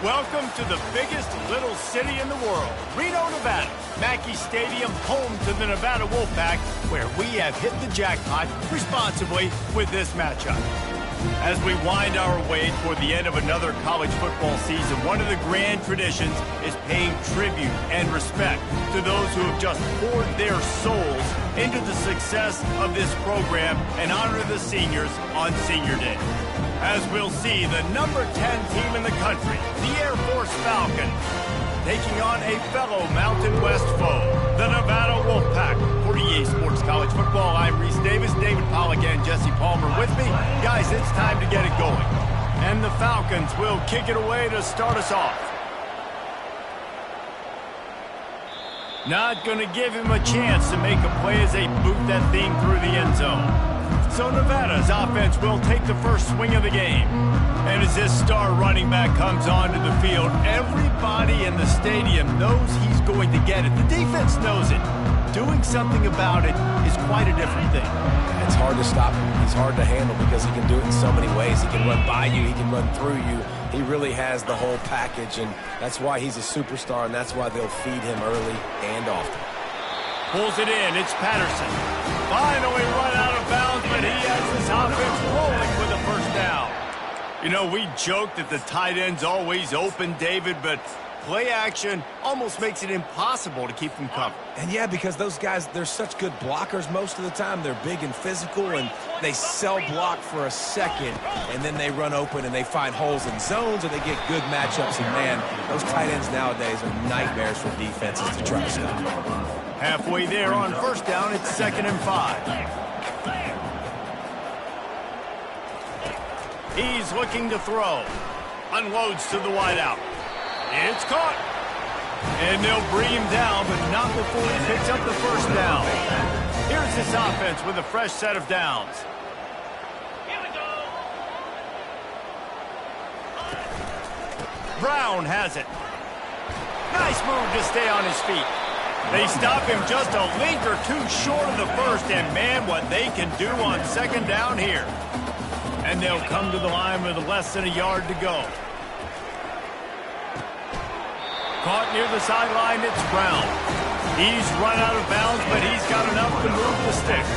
Welcome to the biggest little city in the world, Reno, Nevada. Mackey Stadium, home to the Nevada Wolfpack, where we have hit the jackpot responsibly with this matchup. As we wind our way toward the end of another college football season, one of the grand traditions is paying tribute and respect to those who have just poured their souls into the success of this program and honor the seniors on Senior Day. As we'll see, the number 10 team in the country, the Air Force Falcons, taking on a fellow Mountain West foe, the Nevada Wolfpack. For EA Sports College Football, I'm Reese Davis, David Pollack, and Jesse Palmer with me. Guys, it's time to get it going. And the Falcons will kick it away to start us off. Not going to give him a chance to make a play as they boot that thing through the end zone. So Nevada's offense will take the first swing of the game. And as this star running back comes onto the field, everybody in the stadium knows he's going to get it. The defense knows it. Doing something about it is quite a different thing. It's hard to stop him. He's hard to handle because he can do it in so many ways. He can run by you. He can run through you. He really has the whole package, and that's why he's a superstar, and that's why they'll feed him early and often. Pulls it in. It's Patterson. Finally run out of bounds, but he has this offense rolling with a first down. You know, we joke that the tight end's always open, David, but play action almost makes it impossible to keep them covered. And yeah, because those guys, they're such good blockers most of the time. They're big and physical, and they cell block for a second, and then they run open and they find holes in zones, or they get good matchups. And man, those tight ends nowadays are nightmares for defenses to try to stop. Halfway there on first down, it's 2nd and 5. He's looking to throw. Unloads to the wideout. It's caught. And they'll bring him down, but not before he picks up the first down. Here's this offense with a fresh set of downs. Here we go. Brown has it. Nice move to stay on his feet. They stop him just a link or two short of the first, and man, what they can do on second down here. And they'll come to the line with less than a yard to go. Caught near the sideline, it's Brown. He's run out of bounds, but he's got enough to move the sticks.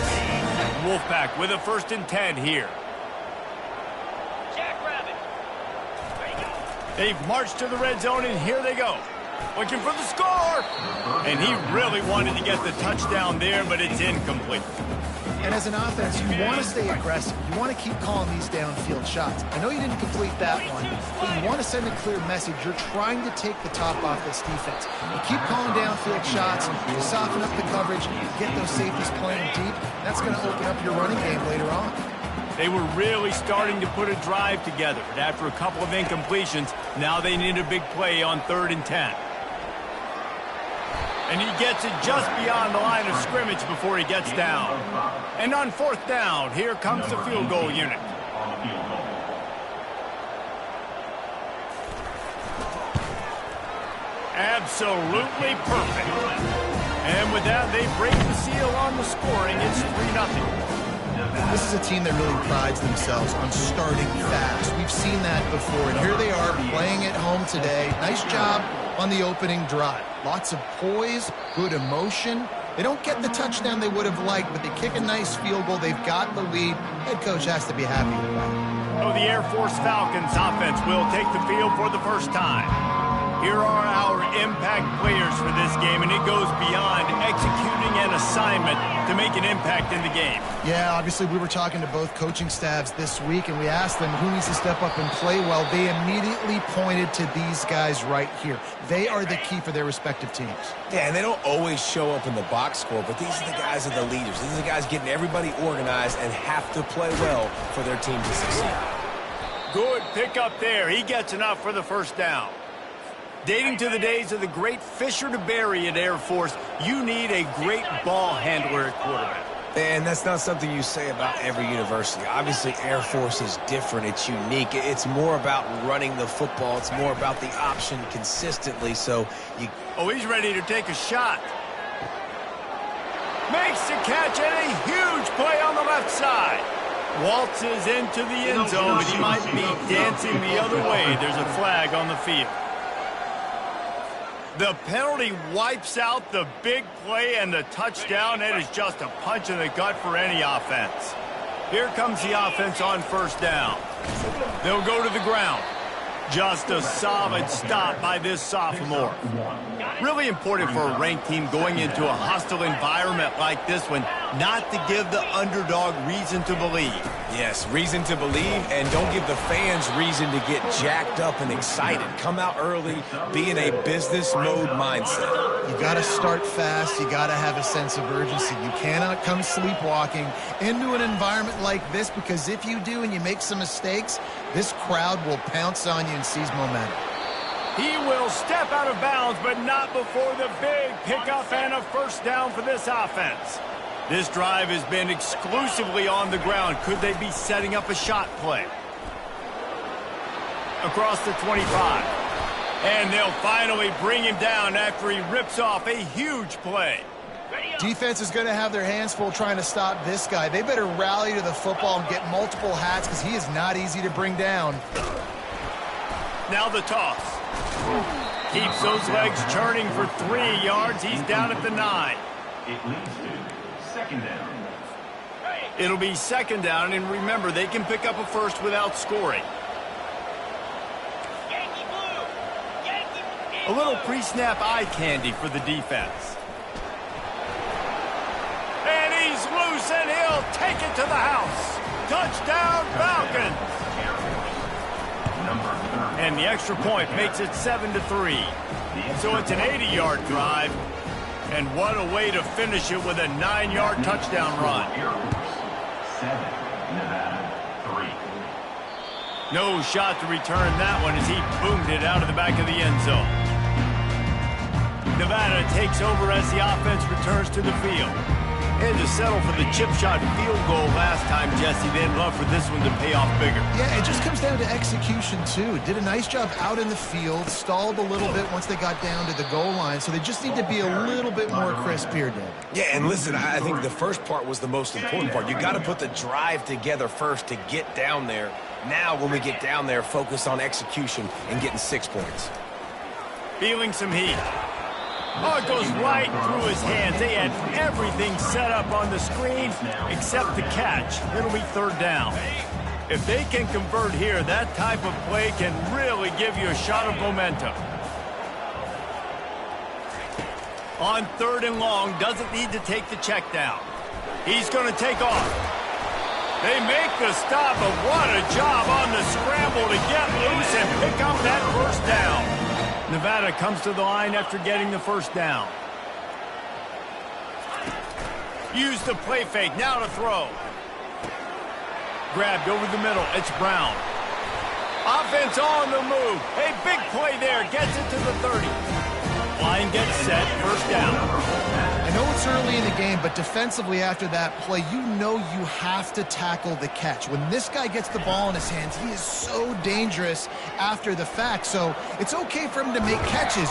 Wolfpack with a 1st and 10 here. Jackrabbit. They've marched to the red zone, and here they go. Looking for the score. And he really wanted to get the touchdown there, but it's incomplete. And as an offense, you want to stay aggressive. You want to keep calling these downfield shots. I know you didn't complete that one, but you want to send a clear message. You're trying to take the top off this defense. You keep calling downfield shots, you soften up the coverage, you get those safeties playing deep. That's going to open up your running game later on. They were really starting to put a drive together, but after a couple of incompletions, now they need a big play on 3rd and 10. And he gets it just beyond the line of scrimmage before he gets down. And on 4th down, here comes the field goal unit. Absolutely perfect. And with that, they break the seal on the scoring. It's 3-0. This is a team that really prides themselves on starting fast. We've seen that before, and here they are playing at home today. Nice job on the opening drive. Lots of poise, good emotion. They don't get the touchdown they would have liked, but they kick a nice field goal. They've got the lead. Head coach has to be happy with that. So the Air Force Falcons offense will take the field for the first time. Here are our impact players for this game, and it goes beyond executing an assignment to make an impact in the game. Yeah, obviously we were talking to both coaching staffs this week, and we asked them who needs to step up and play well. They immediately pointed to these guys right here. They are the key for their respective teams. Yeah, and they don't always show up in the box score, but these are the guys that are the leaders. These are the guys getting everybody organized and have to play well for their team to succeed. Good pick up there. He gets enough for the first down. Dating to the days of the great Fisher to Berry at Air Force, you need a great ball handler at quarterback. And that's not something you say about every university. Obviously, Air Force is different. It's unique. It's more about running the football. It's more about the option consistently. So you... Oh, he's ready to take a shot. Makes the catch and a huge play on the left side. waltzes into the end zone, but he might be dancing the other way. There's a flag on the field. The penalty wipes out the big play and the touchdown. It is just a punch in the gut for any offense. Here comes the offense on first down. They'll go to the ground. Just a solid stop by this sophomore. Really important for a ranked team going into a hostile environment like this one, not to give the underdog reason to believe. Yes, reason to believe, and don't give the fans reason to get jacked up and excited. Come out early, be in a business mode mindset. You got to start fast. You got to have a sense of urgency. You cannot come sleepwalking into an environment like this, because if you do and you make some mistakes, this crowd will pounce on you and seize momentum. He will step out of bounds, but not before the big pickup and a first down for this offense. This drive has been exclusively on the ground. Could they be setting up a shot play? Across the 25. And they'll finally bring him down after he rips off a huge play. Defense is going to have their hands full trying to stop this guy. They better rally to the football and get multiple hats, because he is not easy to bring down. Now the toss. Keeps those legs churning for 3 yards. He's down at the 9. It leads to second down. It'll be second down, and remember, they can pick up a first without scoring. A little pre-snap eye candy for the defense. And he's loose, and he'll take it to the house. Touchdown, Falcons! And the extra point makes it 7-3. So it's an 80-yard drive. And what a way to finish it with a 9-yard touchdown run. 7, Nevada, 3. No shot to return that one as he boomed it out of the back of the end zone. Nevada takes over as the offense returns to the field. And to settle for the chip shot field goal last time, Jesse, they'd love for this one to pay off bigger. Yeah, it just comes down to execution, too. Did a nice job out in the field, stalled a little bit once they got down to the goal line, so they just need to be a little bit more crisp here, Dave. Yeah, and listen, I think the first part was the most important part. You got to put the drive together first to get down there. Now, when we get down there, focus on execution and getting 6 points. Feeling some heat. Oh, it goes right through his hands. They had everything set up on the screen except the catch. It'll be third down. If they can convert here, that type of play can really give you a shot of momentum. On third and long, doesn't need to take the check down. He's going to take off. They make the stop, but what a job on the scramble to get loose and pick up that first down. Nevada comes to the line after getting the first down. Use the play fake, now to throw. Grabbed over the middle, it's Brown. Offense on the move. A big play there, gets it to the 30. Line gets set, first down. I know it's early in the game, but defensively after that play, you know you have to tackle the catch. When this guy gets the ball in his hands, he is so dangerous after the fact. So it's okay for him to make catches.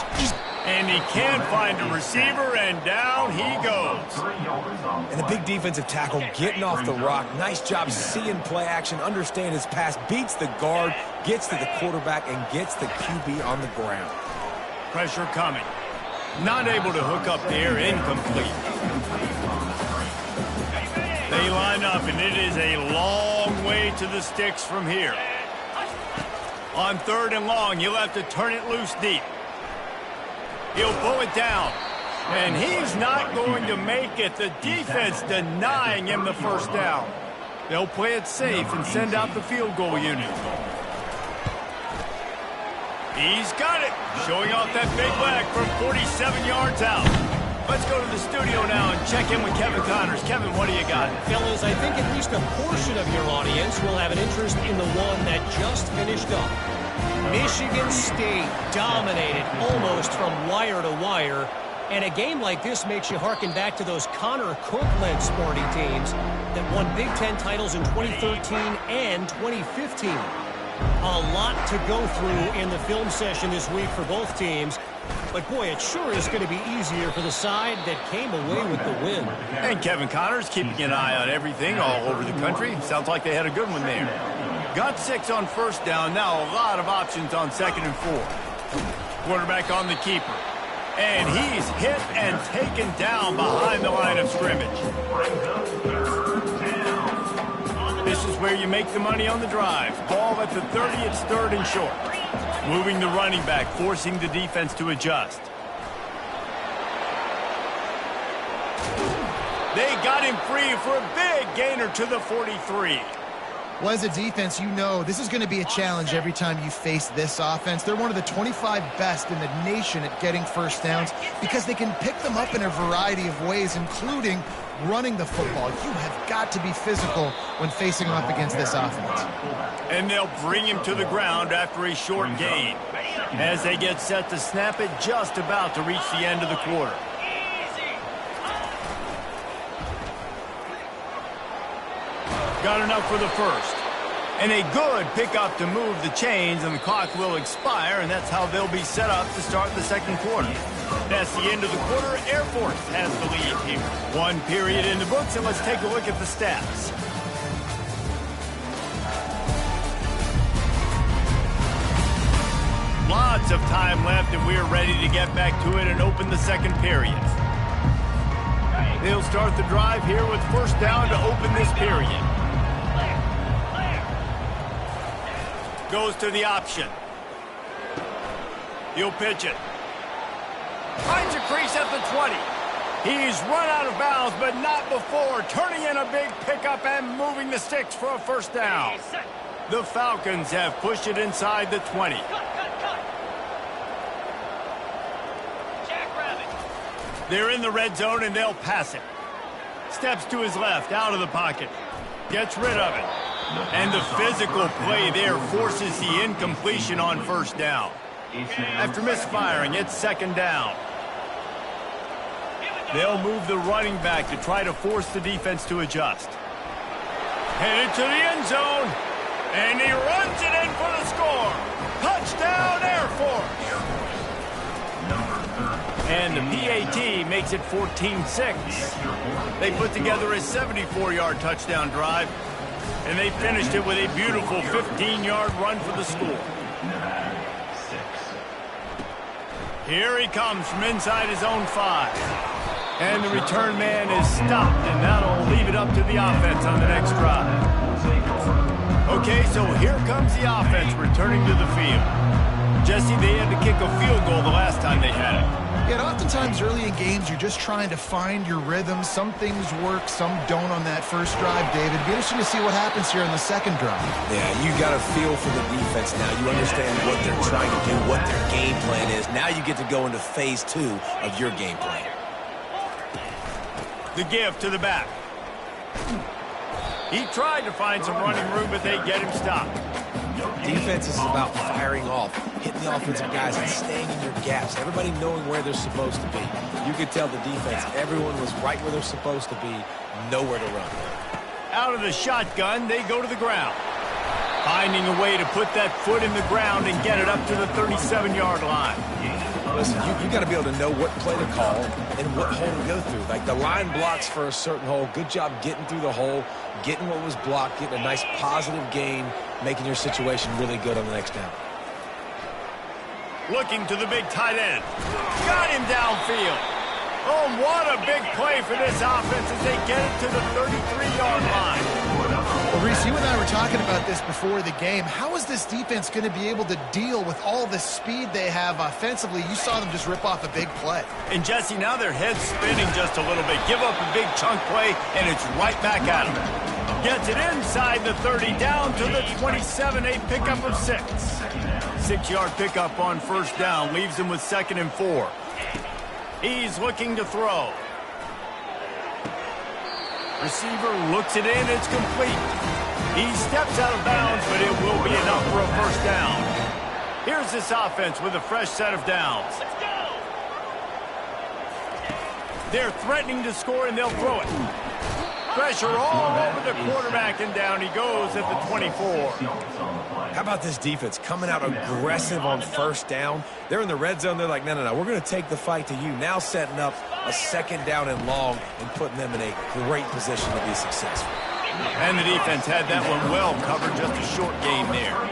And he can find a receiver, and down he goes. And a big defensive tackle getting off the rock. Nice job seeing play action, understand his pass, beats the guard, gets to the quarterback, and gets the QB on the ground. Pressure coming. Not able to hook up there, incomplete. They line up, and it is a long way to the sticks from here. On third and long, you'll have to turn it loose deep. He'll pull it down, and he's not going to make it. The defense denying him the first down. They'll play it safe and send out the field goal unit. He's got it, showing off that big leg from 47 yards out. Let's go to the studio now and check in with Kevin Connors. Kevin, what do you got? Fellas, I think at least a portion of your audience will have an interest in the one that just finished up. Michigan State dominated almost from wire to wire. And a game like this makes you harken back to those Connor Cook-led Sparty teams that won Big Ten titles in 2013 and 2015. A lot to go through in the film session this week for both teams. But, boy, it sure is going to be easier for the side that came away with the win. And Kevin Connors keeping an eye on everything all over the country. Sounds like they had a good one there. Got 6 on first down. Now a lot of options on 2nd and 4. Quarterback on the keeper. And he's hit and taken down behind the line of scrimmage. This is where you make the money on the drive. Ball at the 30, it's 3rd and short. Moving the running back, forcing the defense to adjust. They got him free for a big gainer to the 43. Well, as a defense, you know this is going to be a challenge every time you face this offense. They're one of the 25 best in the nation at getting first downs because they can pick them up in a variety of ways, including running the football. You have got to be physical when facing off against this offense. And they'll bring him to the ground after a short gain. As they get set to snap it, just about to reach the end of the quarter. Got enough for the first. And a good pickup to move the chains, and the clock will expire, and that's how they'll be set up to start the 2nd quarter. That's the end of the quarter. Air Force has the lead here. 1 period in the books, and let's take a look at the stats. Lots of time left, and we're ready to get back to it and open the 2nd period. They'll start the drive here with first down to open this period. Goes to the option. He'll pitch it. Finds a crease at the 20. He's run out of bounds, but not before. Turning in a big pickup and moving the sticks for a first down. The Falcons have pushed it inside the 20. They're in the red zone, and they'll pass it. Steps to his left, out of the pocket. Gets rid of it. And the physical play there forces the incompletion on first down. After misfiring, it's 2nd down. They'll move the running back to try to force the defense to adjust. Headed to the end zone. And he runs it in for the score. Touchdown, Air Force. And the PAT makes it 14-6. They put together a 74-yard touchdown drive, and they finished it with a beautiful 15-yard run for the score. Here he comes from inside his own 5. And the return man is stopped, and that'll leave it up to the offense on the next drive. Okay, so here comes the offense returning to the field. Jesse, they had to kick a field goal the last time they had it. Yeah, oftentimes early in games, you're just trying to find your rhythm. Some things work, some don't on that first drive, David. It'd be interesting to see what happens here on the 2nd drive. Yeah, you got a feel for the defense now. You understand what they're trying to do, what their game plan is. Now you get to go into phase 2 of your game plan. The give to the back. He tried to find some running room, but they get him stopped. Defense is about firing off, hitting the offensive guys and staying in your gaps. Everybody knowing where they're supposed to be. You could tell the defense, everyone was right where they're supposed to be, nowhere to run. Out of the shotgun, they go to the ground. Finding a way to put that foot in the ground and get it up to the 37-yard line. Listen, you got to be able to know what play to call and what hole to go through. Like the line blocks for a certain hole. Good job getting through the hole, getting what was blocked, getting a nice positive gain, making your situation really good on the next down. Looking to the big tight end. Got him downfield. Oh, what a big play for this offense as they get it to the 33-yard line. Well, Reese, you and I were talking about this before the game. How is this defense going to be able to deal with all the speed they have offensively? You saw them just rip off a big play. And, Jesse, now their head's spinning just a little bit. Give up a big chunk play, and it's right back at them. Gets it inside the 30, down to the 27, a pickup of 6. 6-yard pickup on first down, leaves him with 2nd and 4. He's looking to throw. Receiver looks it in, it's complete. He steps out of bounds, but it will be enough for a first down. Here's this offense with a fresh set of downs. They're threatening to score, and they'll throw it. Pressure all over the quarterback, and down he goes at the 24. How about this defense coming out aggressive on first down? They're in the red zone. They're like, no, we're going to take the fight to you. Now setting up a second down and long and putting them in a great position to be successful. And the defense had that one well covered, just a short game there.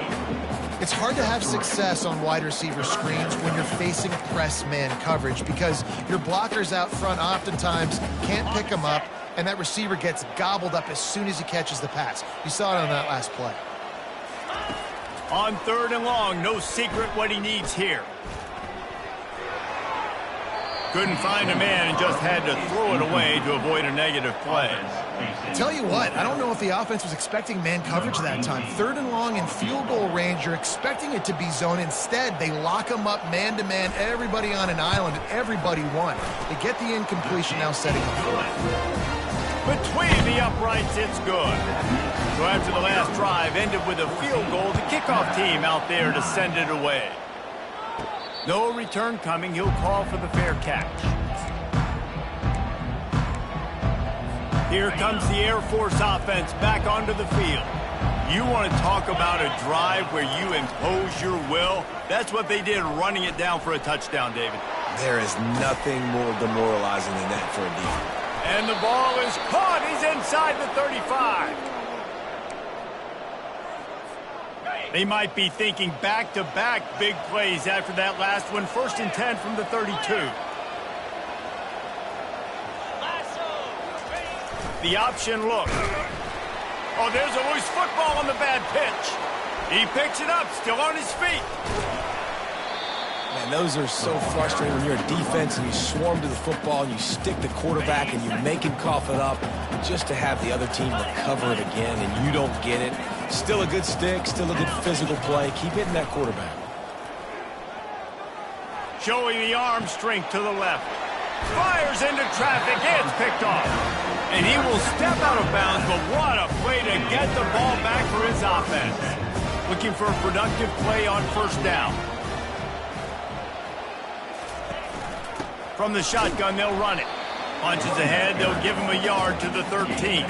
It's hard to have success on wide receiver screens when you're facing press man coverage because your blockers out front oftentimes can't pick them up, and that receiver gets gobbled up as soon as he catches the pass. You saw it on that last play. On 3rd and long, no secret what he needs here. Couldn't find a man and just had to throw it away to avoid a negative play. Tell you what, I don't know if the offense was expecting man coverage that time. 3rd and long in field goal range, you're expecting it to be zone. Instead, they lock them up man-to-man, everybody on an island, and everybody won. They get the incompletion, now setting up for it. Between the uprights, it's good. So after the last drive ended with a field goal, the kickoff team out there to send it away. No return coming. He'll call for the fair catch. Here comes the Air Force offense back onto the field. You want to talk about a drive where you impose your will? That's what they did, running it down for a touchdown, David. There is nothing more demoralizing than that for a defense. And the ball is caught. He's inside the 35. They might be thinking back-to-back big plays after that last one. 1st and 10 from the 32. The option look. Oh, there's a loose football on the bad pitch. He picks it up, still on his feet. Man, those are so frustrating when you're a defense and you swarm to the football and you stick the quarterback and you make him cough it up just to have the other team recover it again and you don't get it. Still a good stick, still a good physical play. Keep hitting that quarterback. Showing the arm strength to the left. Fires into traffic, it's picked off. And he will step out of bounds, but what a play to get the ball back for his offense. Looking for a productive play on 1st down. From the shotgun, they'll run it. Punches ahead, they'll give him a yard to the 13.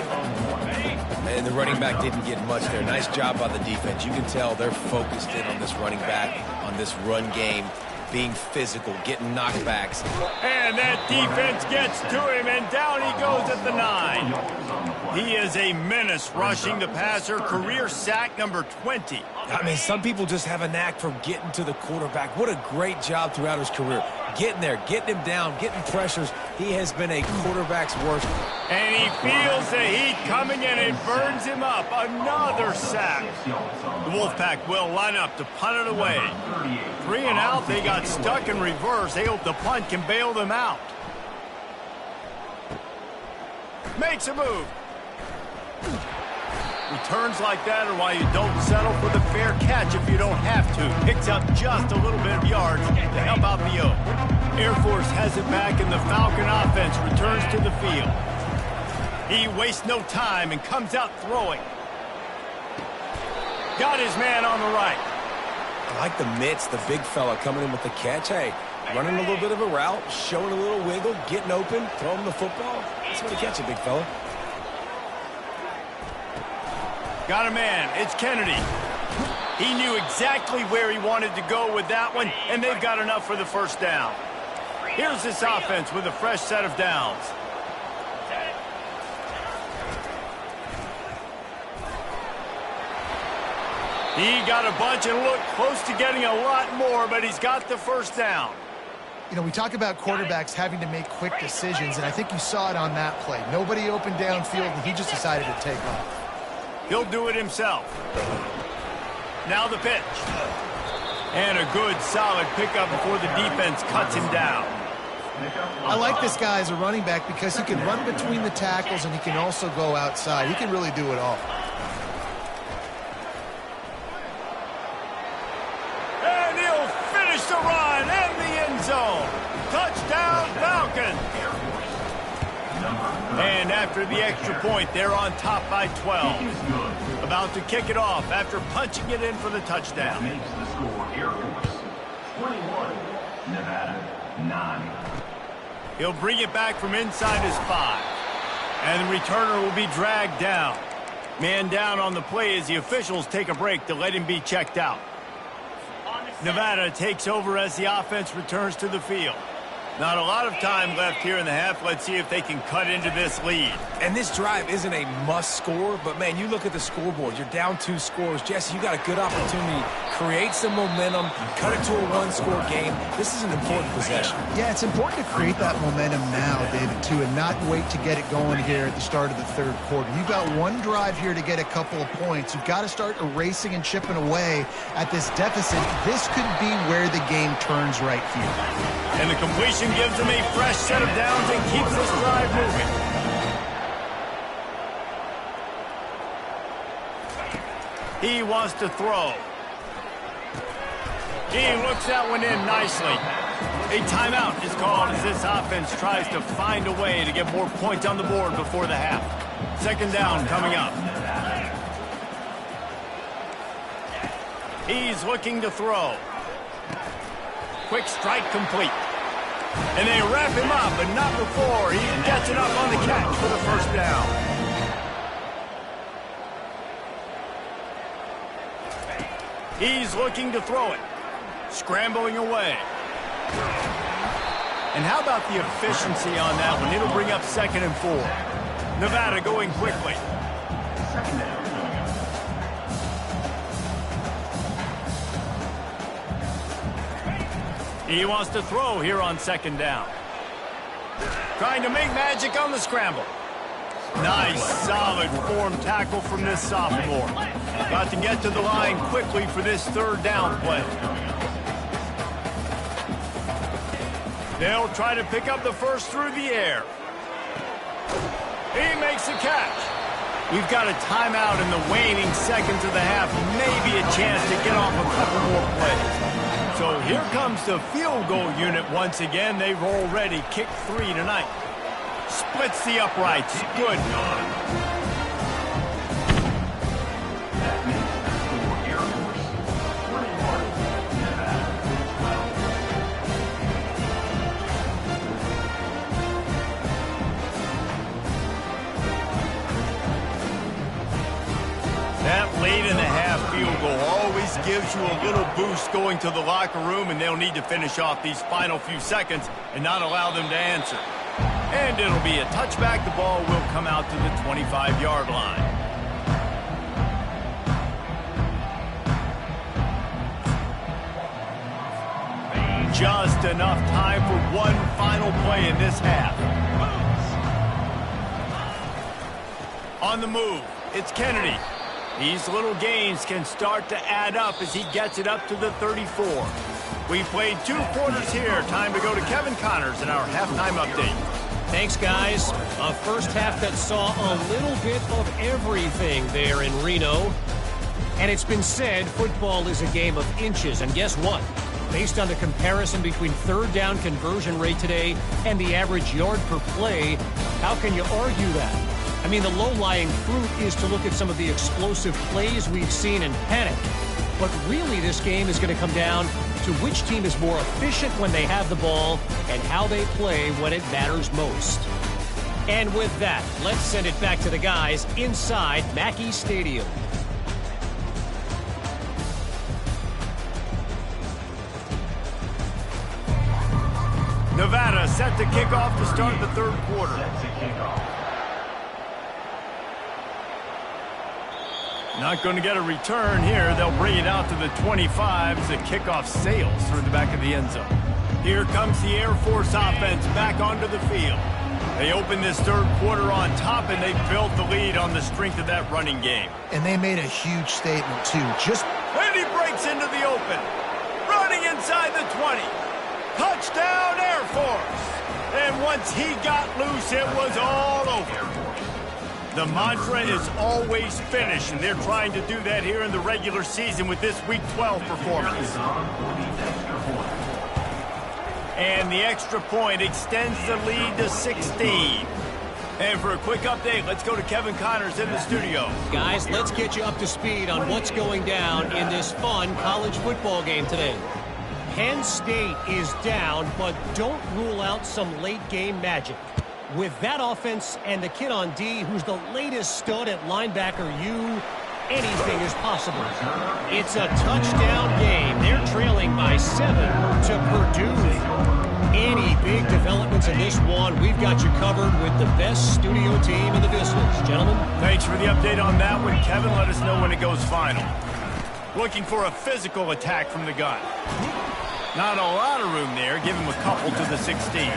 And the running back didn't get much there. Nice job by the defense. You can tell they're focused in on this running back, on this run game, being physical, getting knockbacks. And that defense gets to him, and down he goes at the 9. He is a menace rushing the passer, career sack number 20. I mean, some people just have a knack for getting to the quarterback. What a great job throughout his career. Getting there, getting him down, getting pressures. He has been a quarterback's worst. And he feels the heat coming in and burns him up. Another sack. The Wolfpack will line up to punt it away. 3 and out, they got stuck in reverse. They hope the punt can bail them out. Makes a move. Returns like that are why you don't settle for the fair catch if you don't have to. Picks up just a little bit of yards to help out the Oak. Air Force has it back, and the Falcon offense returns to the field. He wastes no time and comes out throwing. Got his man on the right. I like the mitts, the big fella coming in with the catch. Hey, running a little bit of a route, showing a little wiggle, getting open, throwing the football. That's what a catch, a big fella. Got a man. It's Kennedy. He knew exactly where he wanted to go with that one, and they've got enough for the 1st down. Here's this offense with a fresh set of downs. He got a bunch and looked close to getting a lot more, but he's got the 1st down. You know, we talk about quarterbacks having to make quick decisions, and I think you saw it on that play. Nobody opened downfield, and he just decided to take off. He'll do it himself. Now the pitch. And a good, solid pickup before the defense cuts him down. I like this guy as a running back because he can run between the tackles and he can also go outside. He can really do it all. And he'll finish the run and the end zone. Touchdown, Falcon. And after the extra point, they're on top by 12. About to kick it off after punching it in for the touchdown. Makes the score Air Force 21, Nevada 9. He'll bring it back from inside his 5. And the returner will be dragged down. Man down on the play as the officials take a break to let him be checked out. Nevada takes over as the offense returns to the field. Not a lot of time left here in the half. Let's see if they can cut into this lead. And this drive isn't a must score, but man, you look at the scoreboard. You're down 2 scores. Jesse, you got a good opportunity. Create some momentum. Cut it to a 1-score game. This is an important possession. Yeah, it's important to create that momentum now, David, too, and not wait to get it going here at the start of the third quarter. You've got one drive here to get a couple of points. You've got to start erasing and chipping away at this deficit. This could be where the game turns right here. And the completion gives them a fresh set of downs and keeps this drive moving. He wants to throw. He looks that one in nicely. A timeout is called as this offense tries to find a way to get more points on the board before the half. Second down coming up. He's looking to throw. Quick strike complete. And they wrap him up, but not before he gets it up on the catch for the first down. He's looking to throw it. Scrambling away. And how about the efficiency on that one? It'll bring up 2nd and 4. Nevada going quickly. He wants to throw here on 2nd down. Trying to make magic on the scramble. Nice, solid form tackle from this sophomore. Got to get to the line quickly for this 3rd down play. They'll try to pick up the first through the air. He makes the catch. We've got a timeout in the waning seconds of the half. Maybe a chance to get off a couple more plays. So here comes the field goal unit once again. They've already kicked 3 tonight. Splits the uprights. Good. That late in the half field goal always gives you a little boost going to the locker room, and they'll need to finish off these final few seconds and not allow them to answer. And it'll be a touchback. The ball will come out to the 25-yard line. Just enough time for one final play in this half. On the move, it's Kennedy. These little gains can start to add up as he gets it up to the 34. We played 2 quarters here. Time to go to Kevin Connors in our halftime update. Thanks, guys. A first half that saw a little bit of everything there in Reno. And it's been said football is a game of inches. And guess what? Based on the comparison between 3rd down conversion rate today and the average yard per play, how can you argue that? I mean, the low-lying fruit is to look at some of the explosive plays we've seen in panic. But really, this game is going to come down to which team is more efficient when they have the ball and how they play when it matters most. And with that, let's send it back to the guys inside Mackey Stadium. Nevada set to kick off to start the 3rd quarter. Not going to get a return here. They'll bring it out to the 25 as the kickoff sails through the back of the end zone. Here comes the Air Force offense back onto the field. They open this 3rd quarter on top, and they built the lead on the strength of that running game. And they made a huge statement, too. And he breaks into the open. Running inside the 20. Touchdown, Air Force. And once he got loose, it was all over. The mantra is always finish, and they're trying to do that here in the regular season with this Week 12 performance. And the extra point extends the lead to 16. And for a quick update, let's go to Kevin Connors in the studio. Guys, let's get you up to speed on what's going down in this fun college football game today. Penn State is down, but don't rule out some late-game magic. with that offense and the kid on D, who's the latest stud at linebacker, anything is possible. It's a touchdown game. They're trailing by 7 to Purdue. Any big developments in this one, we've got you covered with the best studio team in the business. Gentlemen. Thanks for the update on that one, Kevin. Let us know when it goes final. Looking for a physical attack from the gun. Not a lot of room there. Give him a couple to the 16.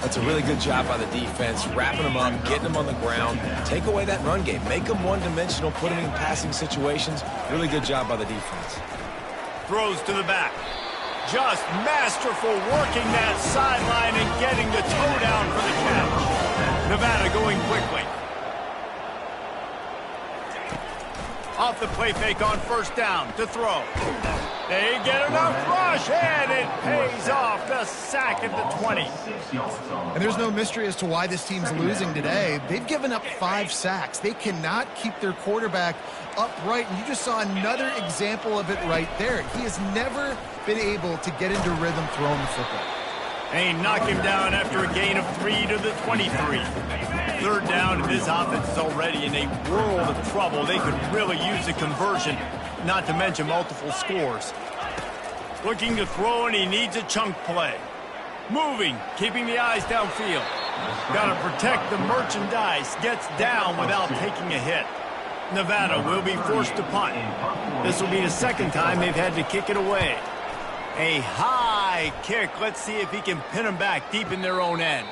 That's a really good job by the defense, wrapping them up, getting them on the ground. Take away that run game. Make them one-dimensional, put them in passing situations. Really good job by the defense. Throws to the back. Just masterful working that sideline and getting the toe down for the catch. Nevada going quickly. Off the play fake on first down to throw. They get enough rush, and it pays off. The sack at the 20. And there's no mystery as to why this team's losing today. They've given up 5 sacks. They cannot keep their quarterback upright, and you just saw another example of it right there. He has never been able to get into rhythm throwing the football. They knock him down after a gain of 3 to the 23. Third down, and this offense is already in a world of trouble. They could really use a conversion, not to mention multiple scores. Looking to throw, and he needs a chunk play. Moving, keeping the eyes downfield. Got to protect the merchandise. Gets down without taking a hit. Nevada will be forced to punt. This will be the second time they've had to kick it away. A high kick. Let's see if he can pin them back deep in their own end.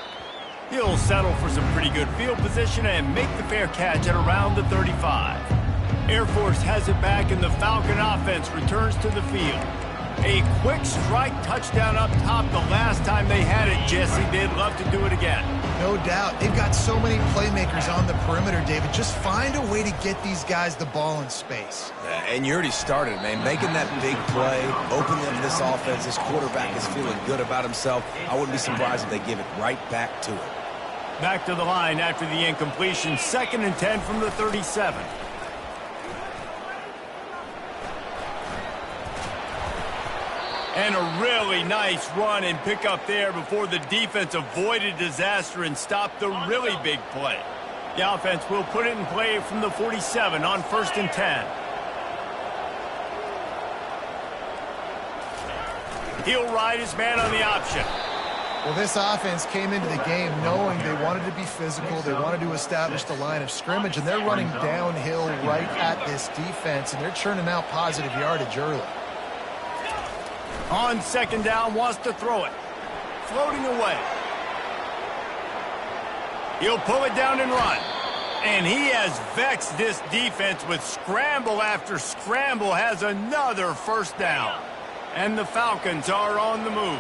He'll settle for some pretty good field position and make the fair catch at around the 35. Air Force has it back, and the Falcon offense returns to the field. A quick strike touchdown up top the last time they had it, Jesse. They'd love to do it again. No doubt. They've got so many playmakers on the perimeter, David. Just find a way to get these guys the ball in space. And you already started, man. Making that big play, opening up this offense. This quarterback is feeling good about himself. I wouldn't be surprised if they give it right back to him. Back to the line after the incompletion. 2nd and 10 from the 37. And a really nice run and pick up there before the defense avoided disaster and stopped the really big play. The offense will put it in play from the 47 on 1st and 10. He'll ride his man on the option. Well, this offense came into the game knowing they wanted to be physical, they wanted to establish the line of scrimmage, and they're running downhill right at this defense, and they're churning out positive yardage early. On 2nd down, wants to throw it. Floating away. He'll pull it down and run. And he has vexed this defense with scramble after scramble, has another 1st down. And the Falcons are on the move.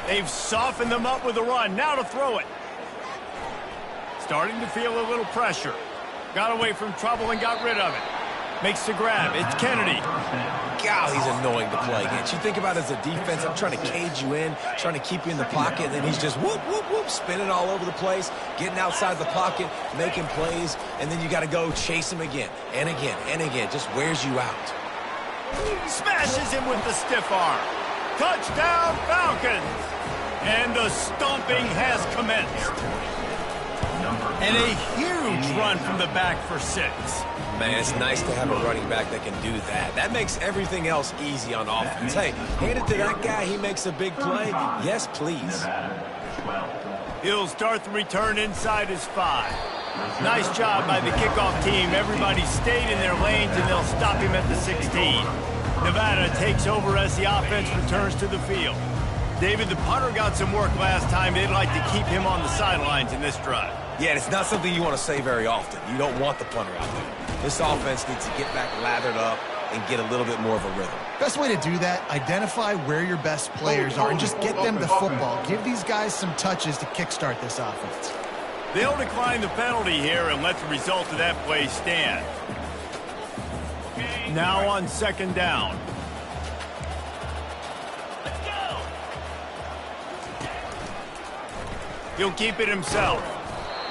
They've softened them up with a run. Now to throw it. Starting to feel a little pressure. Got away from trouble and got rid of it. Makes the grab. It's Kennedy. God, he's annoying to play against. You think about it as a defense, I'm trying to cage you in, trying to keep you in the pocket, and then he's just whoop, whoop, whoop, spinning all over the place, getting outside the pocket, making plays, and then you got to go chase him again, and again, and again. Just wears you out. Smashes him with the stiff arm. Touchdown, Falcons! And the stomping has commenced. And a huge run from the back for 6. Man, it's nice to have a running back that can do that. That makes everything else easy on offense. Hey, hand it to that guy, he makes a big play. Yes, please. He'll start the return inside his 5. Nice job by the kickoff team. Everybody stayed in their lanes, and they'll stop him at the 16. Nevada takes over as the offense returns to the field. David, the punter got some work last time. They'd like to keep him on the sidelines in this drive. Yeah, it's not something you want to say very often. You don't want the punter out there. This offense needs to get back lathered up and get a little bit more of a rhythm. Best way to do that, identify where your best players are and just get them the football. Give these guys some touches to kickstart this offense. They'll decline the penalty here and let the result of that play stand. Now on 2nd down. He'll keep it himself.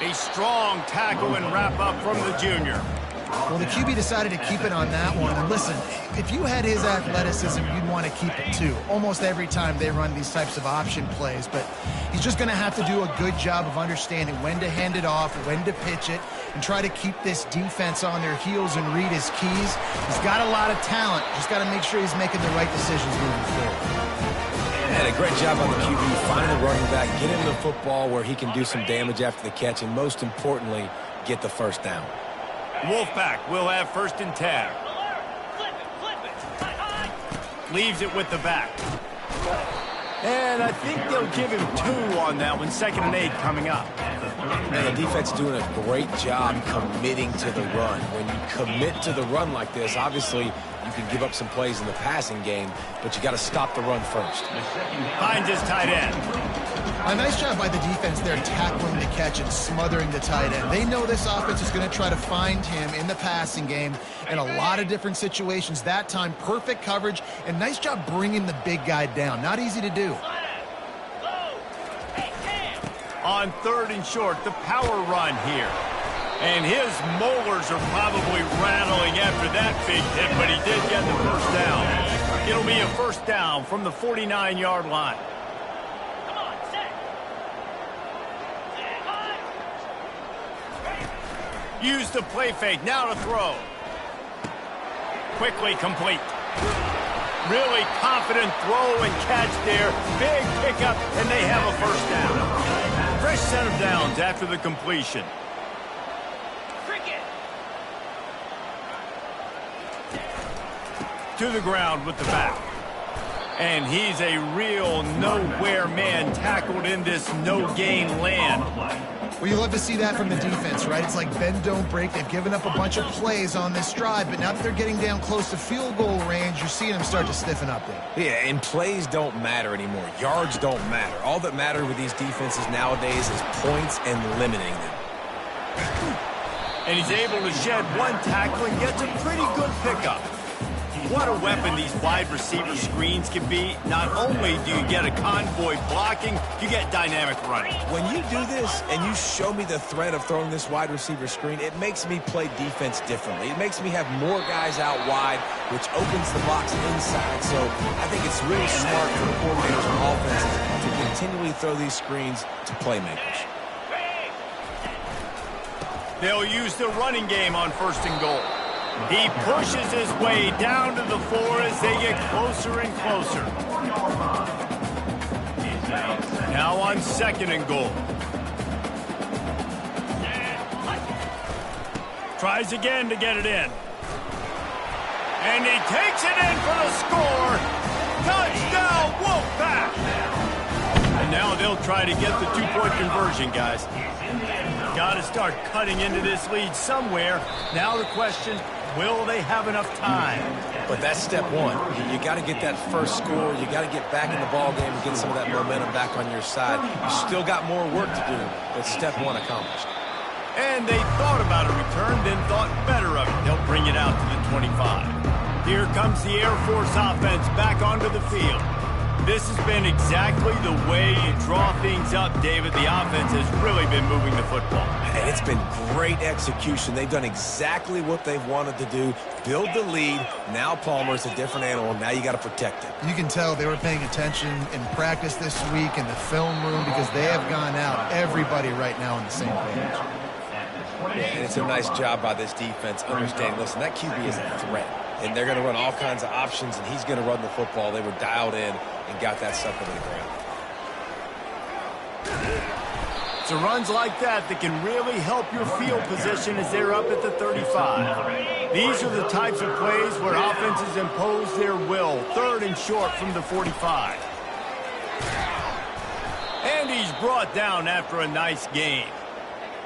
A strong tackle and wrap up from the junior. Well, the QB decided to keep it on that one. And listen, if you had his athleticism, you'd want to keep it too. Almost every time they run these types of option plays. But he's just going to have to do a good job of understanding when to hand it off, when to pitch it, and try to keep this defense on their heels and read his keys. He's got a lot of talent. Just got to make sure he's making the right decisions moving forward. And a great job on the QB, finding the running back, get him the football where he can do some damage after the catch, and most importantly, get the first down. Wolfpack will have 1st and 10. Leaves it with the back. And I think they'll give him 2 on that one. 2nd and 8 coming up. And the defense doing a great job committing to the run. When you commit to the run like this, obviously you can give up some plays in the passing game, but you got to stop the run first. Finds his tight end. A nice job by the defense there tackling the catch and smothering the tight end. They know this offense is going to try to find him in the passing game in a lot of different situations. That time, perfect coverage, and nice job bringing the big guy down. Not easy to do. On 3rd and short, the power run here. And his molars are probably rattling after that big hit, but he did get the first down. It'll be a 1st down from the 49-yard line. Use the play fake, now to throw. Quickly complete. Really confident throw and catch there. Big pickup, and they have a 1st down. Fresh set of downs after the completion. To the ground with the back. And he's a real nowhere man tackled in this no-gain land. Well, you love to see that from the defense, right? It's like bend, don't break. They've given up a bunch of plays on this drive, but now that they're getting down close to field goal range, you're seeing them start to stiffen up there. Yeah, and plays don't matter anymore. Yards don't matter. All that matters with these defenses nowadays is points and limiting them. And he's able to shed 1 tackle and gets a pretty good pickup. What a weapon these wide receiver screens can be. Not only do you get a convoy blocking, you get dynamic running. When you do this and you show me the threat of throwing this wide receiver screen, it makes me play defense differently. It makes me have more guys out wide, which opens the box inside. So I think it's really smart for the coordinators and offenses to continually throw these screens to playmakers. They'll use the running game on 1st and goal. He pushes his way down to the 4 as they get closer and closer. Now on 2nd and goal. Tries again to get it in. And he takes it in for the score. Touchdown, Wolfpack! And now they'll try to get the 2-point conversion, guys. Got to start cutting into this lead somewhere. Now the question, will they have enough time? But that's step 1. You got to get that first score. You got to get back in the ball game and get some of that momentum back on your side. You still got more work to do, but step 1 accomplished. And they thought about a return, then thought better of it. They'll bring it out to the 25. Here comes the Air Force offense back onto the field. This has been exactly the way you draw things up, David. The offense has really been moving the football. And it's been great execution. They've done exactly what they've wanted to do. Build the lead. Now Palmer's a different animal. Now you got to protect it. You can tell they were paying attention in practice this week in the film room because they have gone out, everybody right now on the same page. And it's a nice job by this defense understanding, listen, that QB is a threat. And they're going to run all kinds of options, and he's going to run the football. They were dialed in and got that sucker to the ground. It's runs like that that can really help your field position as they're up at the 35. These are the types of plays where offenses impose their will. 3rd and short from the 45. And he's brought down after a nice game.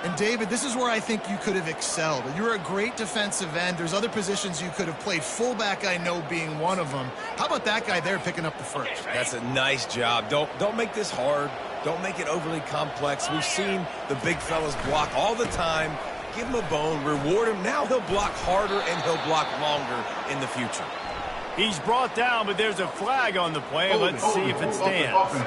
And, David, this is where I think you could have excelled. You're a great defensive end. There's other positions you could have played. Fullback, I know, being one of them. How about that guy there picking up the first? That's a nice job. Don't make this hard. Don't make it overly complex. We've seen the big fellas block all the time. Give him a bone. Reward him. Now he'll block harder and he'll block longer in the future. He's brought down, but there's a flag on the play. Let's see if it stands.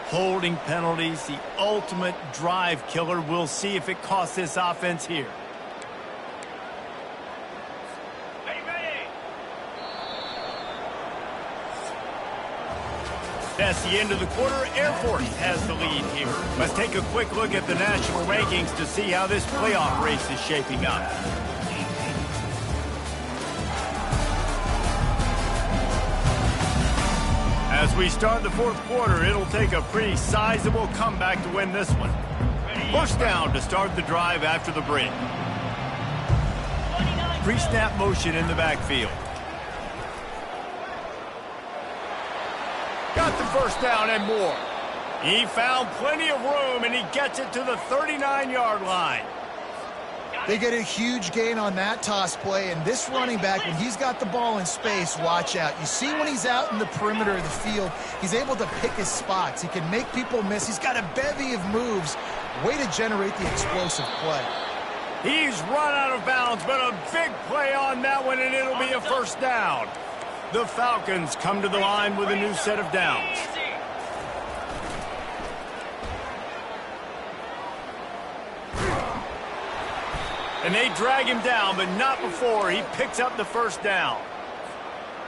Holding penalties, the ultimate drive killer. We'll see if it costs this offense here. That's the end of the quarter. Air Force has the lead here. Let's take a quick look at the national rankings to see how this playoff race is shaping up. As we start the fourth quarter, it'll take a pretty sizable comeback to win this one. First down to start the drive after the break. Pre-snap motion in the backfield. Got the first down and more. He found plenty of room, and he gets it to the 39-yard line. They get a huge gain on that toss play, and this running back, when he's got the ball in space, watch out. You see when he's out in the perimeter of the field, he's able to pick his spots. He can make people miss. He's got a bevy of moves. Way to generate the explosive play. He's run out of bounds, but a big play on that one, and it'll be a first down. The Falcons come to the line with a new set of downs. And they drag him down, but not before he picks up the first down.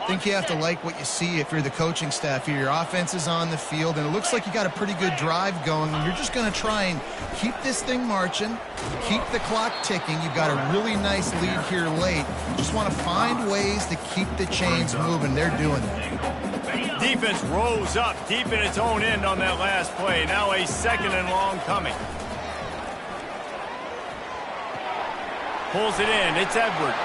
I think you have to like what you see if you're the coaching staff here. Your offense is on the field, and it looks like you got a pretty good drive going, and you're just going to try and keep this thing marching, keep the clock ticking. You've got a really nice lead here late. You just want to find ways to keep the chains moving. They're doing it. Defense rose up deep in its own end on that last play. Now a second and long coming. Pulls it in. It's Edwards.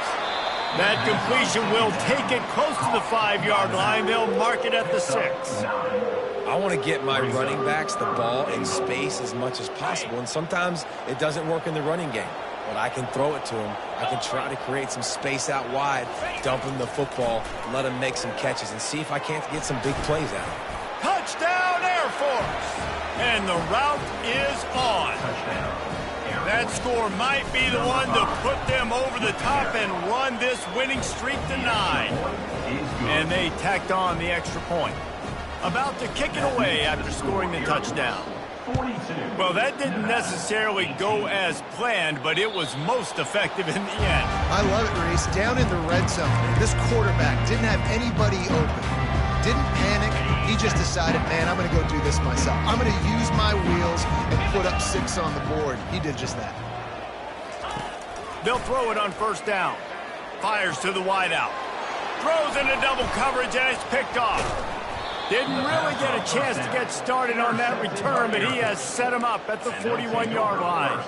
That completion will take it close to the 5-yard line. They'll mark it at the 6. I want to get my running backs the ball in space as much as possible, and sometimes it doesn't work in the running game. But I can throw it to them. I can try to create some space out wide, dump them the football, let them make some catches, and see if I can't get some big plays out of it. Touchdown, Air Force! And the route is on. That score might be the one to put them over the top and run this winning streak to 9. And they tacked on the extra point. About to kick it away after scoring the touchdown. Well, that didn't necessarily go as planned, but it was most effective in the end. I love it, Reese. Down in the red zone, this quarterback didn't have anybody open. Didn't panic. He just decided, man, I'm going to go do this myself. I'm going to use my wheels and put up 6 on the board. He did just that. They'll throw it on first down. Fires to the wideout. Throws into double coverage, and it's picked off. Didn't really get a chance to get started on that return, but he has set him up at the 41-yard line.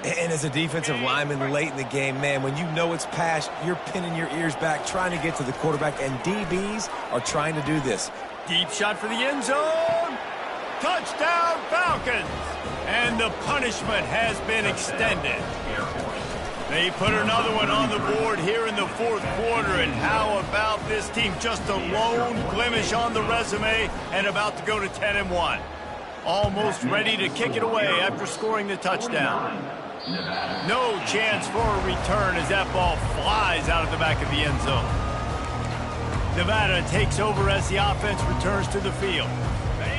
And as a defensive lineman late in the game, man, when you know it's pass, you're pinning your ears back, trying to get to the quarterback, and DBs are trying to do this. Deep shot for the end zone. Touchdown, Falcons. And the punishment has been extended. They put another one on the board here in the fourth quarter, and how about this team? Just a lone blemish on the resume and about to go to 10-1. Almost ready to kick it away after scoring the touchdown. No chance for a return as that ball flies out of the back of the end zone. Nevada takes over as the offense returns to the field.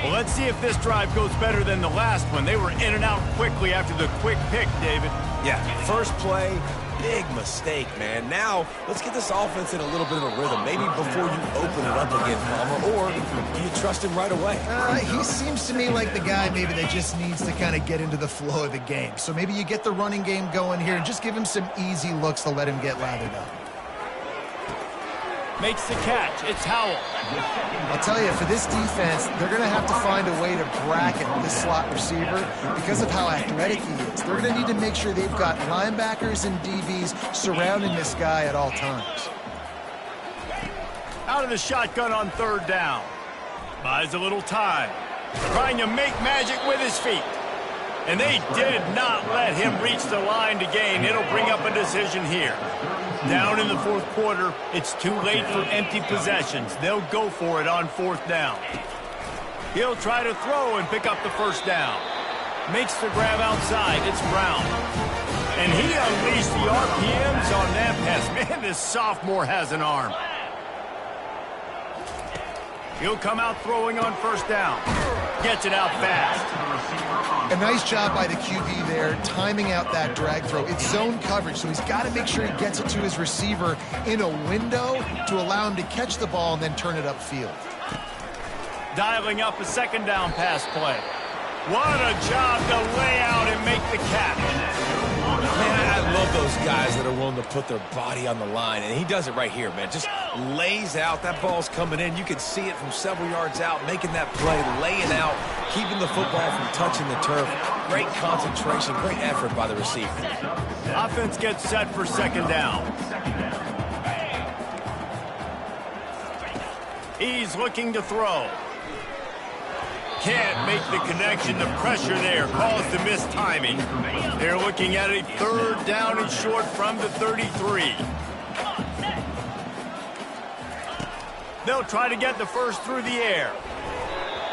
Well, let's see if this drive goes better than the last one. They were in and out quickly after the quick pick, David. Yeah, first play, big mistake, man. Now, let's get this offense in a little bit of a rhythm. Maybe before you open it up again, Palmer, or do you trust him right away? He seems to me like the guy maybe that just needs to kind of get into the flow of the game. So maybe you get the running game going here and just give him some easy looks to let him get lathered up. Makes the catch. It's Howell. I'll tell you, for this defense, they're going to have to find a way to bracket this slot receiver because of how athletic he is. They're going to need to make sure they've got linebackers and DBs surrounding this guy at all times. Out of the shotgun on third down. Buys a little time. Trying to make magic with his feet. And they did not let him reach the line to gain. It'll bring up a decision here. Down in the fourth quarter, it's too late for empty possessions. They'll go for it on fourth down. He'll try to throw and pick up the first down. Makes the grab outside. It's Brown. And he unleashed the RPMs on that pass. Man, this sophomore has an arm. He'll come out throwing on first down. Gets it out fast. A nice job by the QB there, timing out that drag throw. It's zone coverage, so he's got to make sure he gets it to his receiver in a window to allow him to catch the ball and then turn it upfield. Dialing up a second down pass play. What a job to lay out and make the catch. Man, I love those guys that are willing to put their body on the line, and he does it right here, man. Just lays out. That ball's coming in. You can see it from several yards out, making that play, laying out, keeping the football from touching the turf. Great concentration, great effort by the receiver. Offense gets set for second down. He's looking to throw. Can't make the connection. The pressure there caused the missed timing. They're looking at a third down and short from the 33. They'll try to get the first through the air.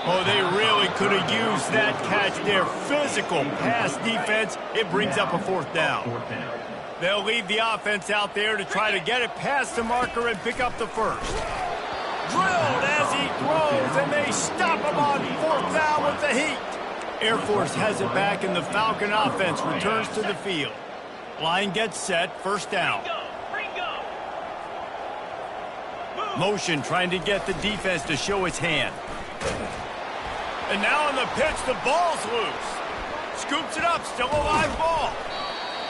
Oh, they really could have used that catch there. Physical pass defense. It brings up a fourth down. They'll leave the offense out there to try to get it past the marker and pick up the first. Drilled as he throws, and they stop him on fourth down with the heat. Air Force has it back, and the Falcon offense returns to the field. Line gets set, first down. Motion trying to get the defense to show its hand. And now on the pitch, the ball's loose. Scoops it up, still a live ball.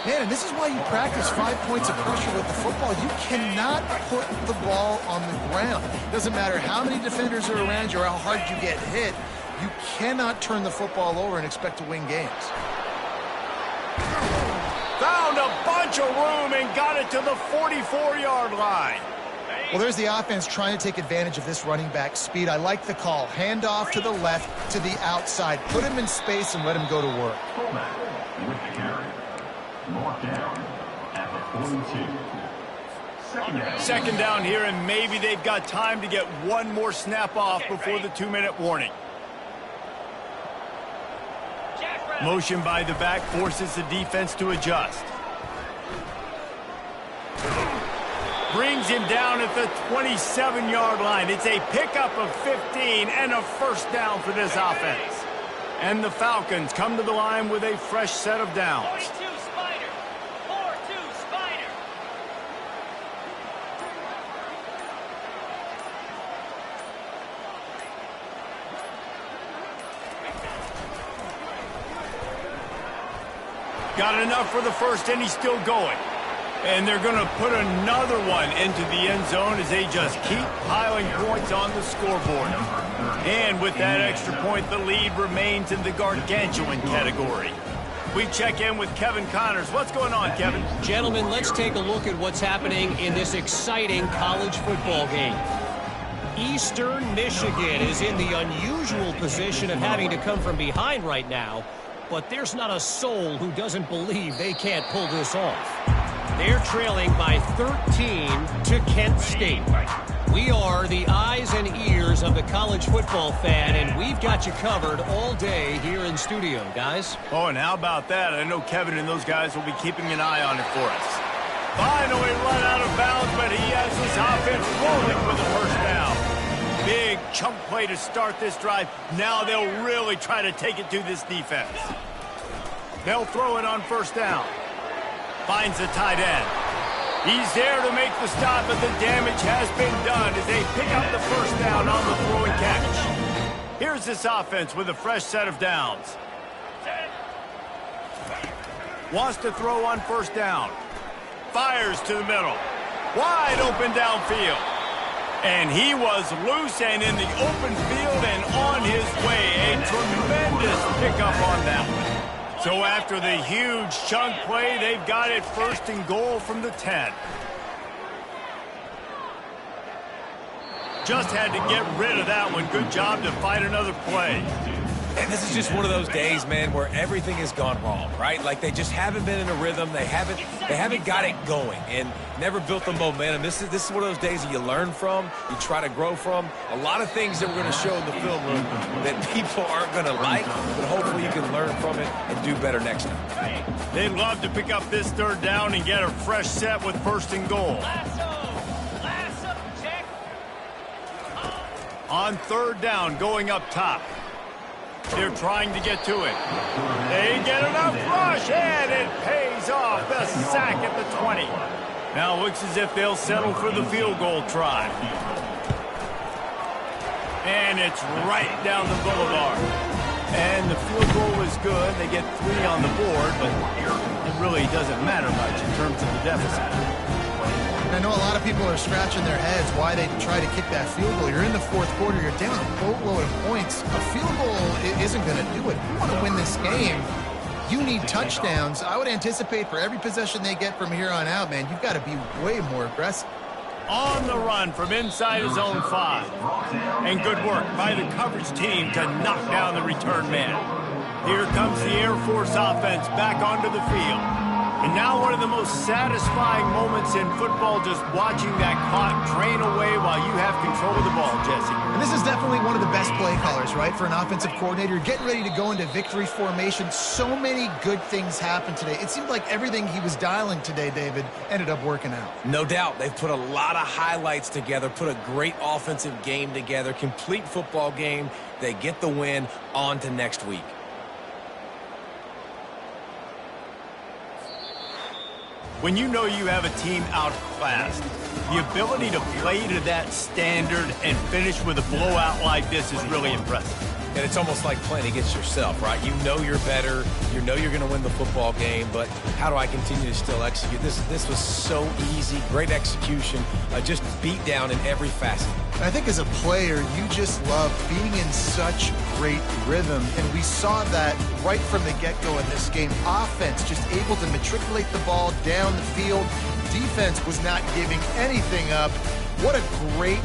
Man, and this is why you practice 5 points of pressure with the football. You cannot put the ball on the ground. Doesn't matter how many defenders are around you or how hard you get hit. You cannot turn the football over and expect to win games. Found a bunch of room and got it to the 44-yard line. Well, there's the offense trying to take advantage of this running back speed. I like the call. Hand off to the left, to the outside. Put him in space and let him go to work. With the carry. Marked down at the 42. Second down here, and maybe they've got time to get one more snap off before the 2-minute warning. Motion by the back forces the defense to adjust. Brings him down at the 27-yard line. It's a pickup of 15 and a first down for this offense. And the Falcons come to the line with a fresh set of downs. Got enough for the first, and he's still going. And they're going to put another one into the end zone as they just keep piling points on the scoreboard. And with that extra point, the lead remains in the gargantuan category. We check in with Kevin Connors. What's going on, Kevin? Gentlemen, let's take a look at what's happening in this exciting college football game. Eastern Michigan is in the unusual position of having to come from behind right now, but there's not a soul who doesn't believe they can't pull this off. They're trailing by 13 to Kent State. We are the eyes and ears of the college football fan, and we've got you covered all day here in studio, guys. Oh, and how about that? I know Kevin and those guys will be keeping an eye on it for us. Finally run out of bounds, but he has his offense rolling with a first down. Big chunk play to start this drive. Now they'll really try to take it to this defense. They'll throw it on first down. Finds the tight end. He's there to make the stop, but the damage has been done as they pick up the first down on the throw and catch. Here's this offense with a fresh set of downs. Wants to throw on first down. Fires to the middle. Wide open downfield. And he was loose and in the open field and on his way. A tremendous pickup on that one. So after the huge chunk play, they've got it first and goal from the 10. Just had to get rid of that one. Good job to fight another play. And this is just one of those days, man, where everything has gone wrong, right? Like they just haven't been in a rhythm. They haven't got it going and never built the momentum. This is one of those days that you learn from, you try to grow from. A lot of things that we're going to show in the film room that people aren't going to like, but hopefully you can learn from it and do better next time. They'd love to pick up this third down and get a fresh set with first and goal. On third down, going up top. They're trying to get to it. They get enough rush, and it pays off. The sack at the 20. Now it looks as if they'll settle for the field goal try. And it's right down the boulevard. And the field goal is good. They get 3 on the board, but it really doesn't matter much in terms of the deficit. I know a lot of people are scratching their heads why they try to kick that field goal. You're in the fourth quarter. You're down a boatload of points. A field goal isn't going to do it. You want to win this game, you need touchdowns. I would anticipate for every possession they get from here on out, man, you've got to be way more aggressive. On the run from inside his own 5. And good work by the coverage team to knock down the return man. Here comes the Air Force offense back onto the field. And now one of the most satisfying moments in football, just watching that clock drain away while you have control of the ball, Jesse. And this is definitely one of the best play callers, right, for an offensive coordinator. Getting ready to go into victory formation. So many good things happened today. It seemed like everything he was dialing today, David, ended up working out. No doubt. They've put a lot of highlights together, put a great offensive game together, complete football game. They get the win. On to next week. When you know you have a team outclassed, the ability to play to that standard and finish with a blowout like this is really impressive. And it's almost like playing against yourself, right? You know you're better. You know you're going to win the football game, but how do I continue to still execute? This was so easy. Great execution. Just beat down in every facet. And I think as a player, you just love being in such great rhythm. And we saw that right from the get-go in this game. Offense just able to matriculate the ball down the field. Defense was not giving anything up. What a great